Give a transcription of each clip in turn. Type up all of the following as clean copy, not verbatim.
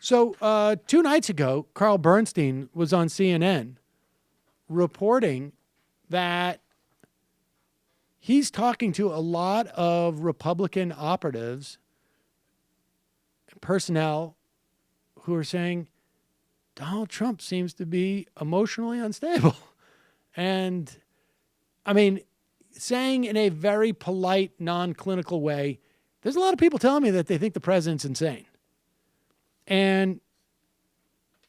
So 2 nights ago, Carl Bernstein was on CNN reporting that he's talking to a lot of Republican operatives, personnel, who are saying Donald Trump seems to be emotionally unstable. And, I mean, saying in a very polite, non-clinical way, there's a lot of people telling me that they think the president's insane. And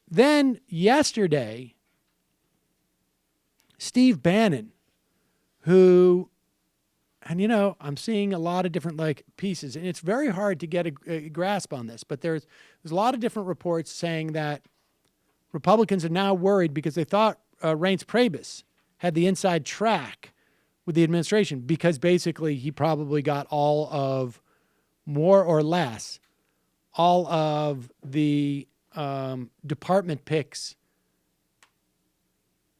then yesterday, Steve Bannon, who, and you know, I'm seeing a lot of different pieces, and it's very hard to get a grasp on this, but there's a lot of different reports saying that Republicans are now worried because they thought Reince Priebus had the inside track with the administration because basically he probably got all of, more or less, all of the department picks,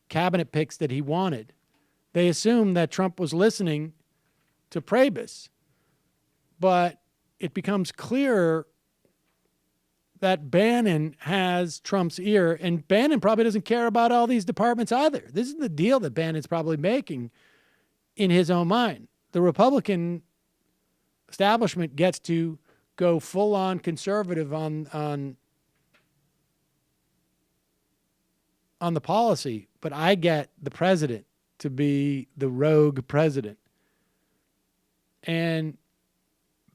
cabinet picks that he wanted. They assumed that Trump was listening to Priebus, but it becomes clearer that Bannon has Trump's ear, and Bannon probably doesn't care about all these departments either. This is the deal that Bannon's probably making in his own mind. The Republican establishment gets to go full-on conservative on the policy, but I get the president to be the rogue president. And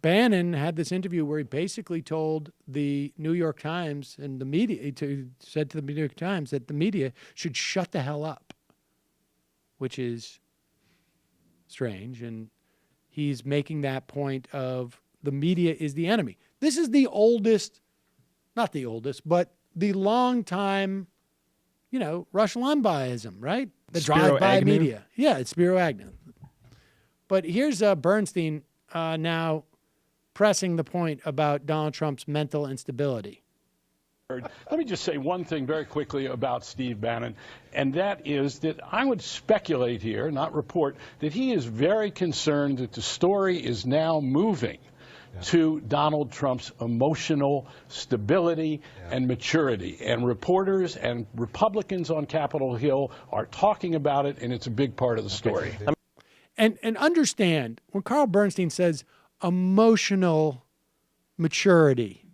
Bannon had this interview where he basically told the New York Times and the media, said to the New York Times that the media should shut the hell up, which is strange. And he's making that point of the media is the enemy. This is the oldest, not the oldest, but the long time, you know, Rush Limbauhism, right? The drive-by media. Yeah, it's Spiro Agnew. But here's Bernstein now pressing the point about Donald Trump's mental instability. Let me just say one thing very quickly about Steve Bannon, and that is that I would speculate here, not report, that he is very concerned that the story is now moving to Donald Trump's emotional stability and maturity. And reporters and Republicans on Capitol Hill are talking about it, and it's a big part of the story. And understand, when Carl Bernstein says emotional maturity,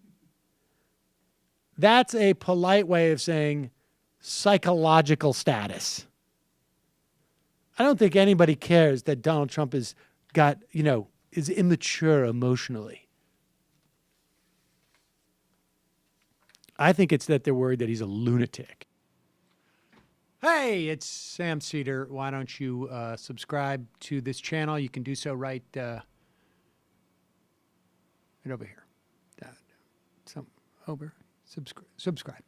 that's a polite way of saying psychological status. I don't think anybody cares that Donald Trump is immature emotionally. I think it's that they're worried that he's a lunatic. Hey, it's Sam Seder. Why don't you subscribe to this channel? You can do so right over here. Over. Subscribe.